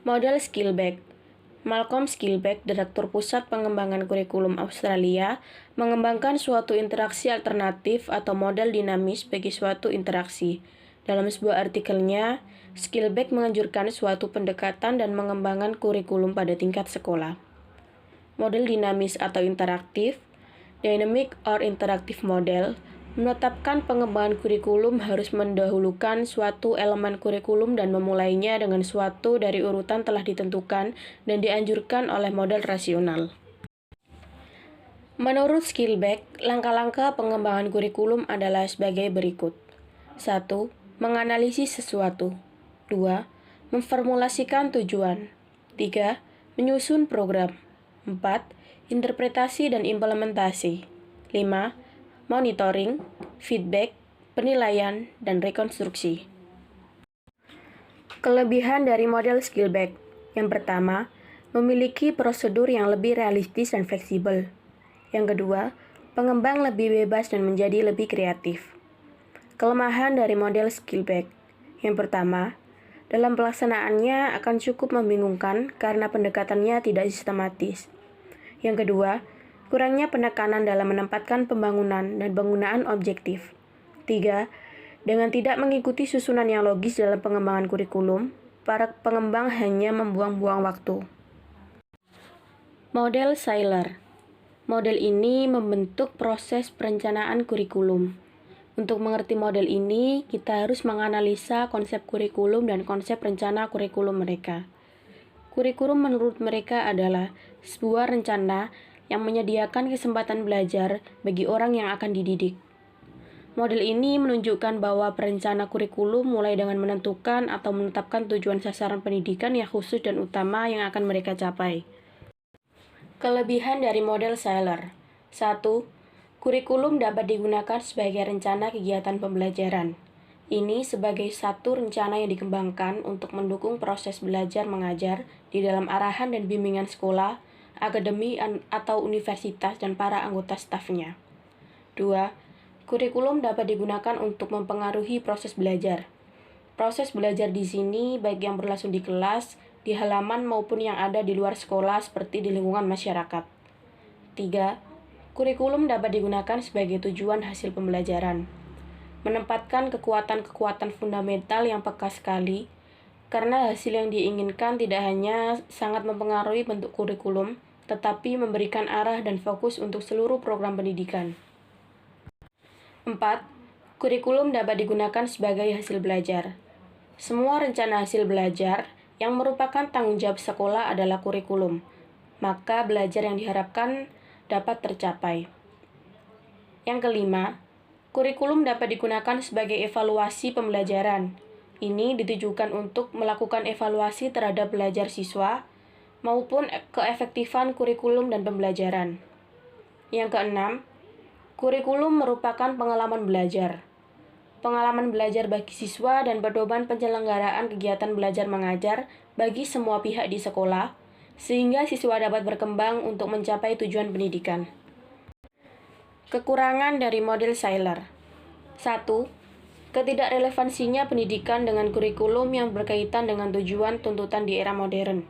Model Skillback. Malcolm Skillback, Direktur Pusat Pengembangan Kurikulum Australia, mengembangkan suatu interaksi alternatif atau model dinamis bagi suatu interaksi. Dalam sebuah artikelnya, Skillback menganjurkan suatu pendekatan dan mengembangkan kurikulum pada tingkat sekolah. Model dinamis atau interaktif, dynamic or interactive model, menetapkan pengembangan kurikulum harus mendahulukan suatu elemen kurikulum dan memulainya dengan suatu dari urutan telah ditentukan dan dianjurkan oleh model rasional. Menurut Skillback, langkah-langkah pengembangan kurikulum adalah sebagai berikut. 1. Menganalisis sesuatu. 2. Memformulasikan tujuan. 3. Menyusun program. 4. Interpretasi dan implementasi. 5. Monitoring, feedback, penilaian, dan rekonstruksi. Kelebihan dari model Skillback. Yang pertama, memiliki prosedur yang lebih realistis dan fleksibel. Yang kedua, pengembang lebih bebas dan menjadi lebih kreatif. Kelemahan dari model Skillback. Yang pertama, dalam pelaksanaannya akan cukup membingungkan karena pendekatannya tidak sistematis. Yang kedua, kurangnya penekanan dalam menempatkan pembangunan dan penggunaan objektif. 3. Dengan tidak mengikuti susunan yang logis dalam pengembangan kurikulum, para pengembang hanya membuang-buang waktu. Model Seiler. Model ini membentuk proses perencanaan kurikulum. Untuk mengerti model ini, kita harus menganalisa konsep kurikulum dan konsep rencana kurikulum mereka. Kurikulum menurut mereka adalah sebuah rencana yang menyediakan kesempatan belajar bagi orang yang akan dididik. Model ini menunjukkan bahwa perencana kurikulum mulai dengan menentukan atau menetapkan tujuan sasaran pendidikan yang khusus dan utama yang akan mereka capai. Kelebihan dari model Seiler. 1. Kurikulum dapat digunakan sebagai rencana kegiatan pembelajaran. Ini sebagai satu rencana yang dikembangkan untuk mendukung proses belajar mengajar di dalam arahan dan bimbingan sekolah, akademi atau universitas dan para anggota stafnya. 2. Kurikulum dapat digunakan untuk mempengaruhi proses belajar. Proses belajar di sini baik yang berlangsung di kelas, di halaman maupun yang ada di luar sekolah seperti di lingkungan masyarakat. 3. Kurikulum dapat digunakan sebagai tujuan hasil pembelajaran. Menempatkan kekuatan-kekuatan fundamental yang peka sekali, karena hasil yang diinginkan tidak hanya sangat mempengaruhi bentuk kurikulum, tetapi memberikan arah dan fokus untuk seluruh program pendidikan. 4. Kurikulum dapat digunakan sebagai hasil belajar. Semua rencana hasil belajar yang merupakan tanggung jawab sekolah adalah kurikulum, maka belajar yang diharapkan dapat tercapai. Yang kelima, kurikulum dapat digunakan sebagai evaluasi pembelajaran. Ini ditujukan untuk melakukan evaluasi terhadap belajar siswa maupun keefektifan kurikulum dan pembelajaran. Yang keenam, kurikulum merupakan pengalaman belajar. Pengalaman belajar bagi siswa dan pedoman penyelenggaraan kegiatan belajar mengajar bagi semua pihak di sekolah, sehingga siswa dapat berkembang untuk mencapai tujuan pendidikan. Kekurangan dari model Seiler. 1. Ketidakrelevansinya pendidikan dengan kurikulum yang berkaitan dengan tujuan tuntutan di era modern.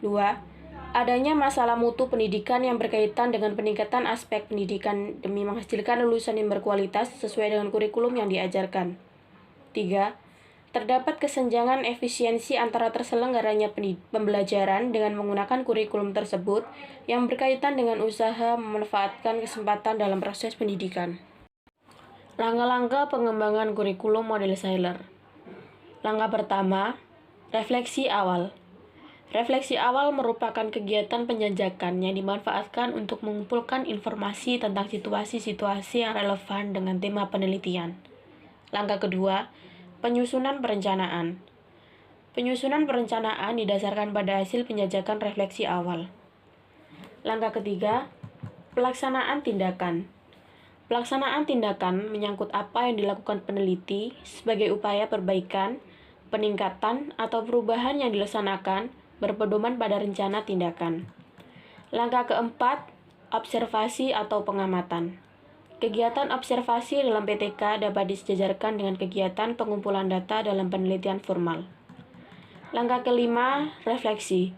2. Adanya masalah mutu pendidikan yang berkaitan dengan peningkatan aspek pendidikan demi menghasilkan lulusan yang berkualitas sesuai dengan kurikulum yang diajarkan. 3. Terdapat kesenjangan efisiensi antara terselenggaranya pembelajaran dengan menggunakan kurikulum tersebut yang berkaitan dengan usaha memanfaatkan kesempatan dalam proses pendidikan. Langkah-langkah pengembangan kurikulum model Seiler. Langkah pertama, refleksi awal. Refleksi awal merupakan kegiatan penjajakan yang dimanfaatkan untuk mengumpulkan informasi tentang situasi-situasi yang relevan dengan tema penelitian. Langkah kedua, penyusunan perencanaan. Penyusunan perencanaan didasarkan pada hasil penjajakan refleksi awal. Langkah ketiga, pelaksanaan tindakan. Pelaksanaan tindakan menyangkut apa yang dilakukan peneliti sebagai upaya perbaikan, peningkatan, atau perubahan yang dilaksanakan berpedoman pada rencana tindakan. Langkah keempat, observasi atau pengamatan. Kegiatan observasi dalam PTK dapat disejajarkan dengan kegiatan pengumpulan data dalam penelitian formal. Langkah kelima, refleksi.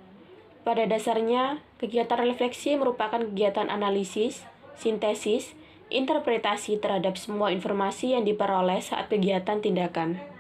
Pada dasarnya, kegiatan refleksi merupakan kegiatan analisis, sintesis, interpretasi terhadap semua informasi yang diperoleh saat kegiatan tindakan.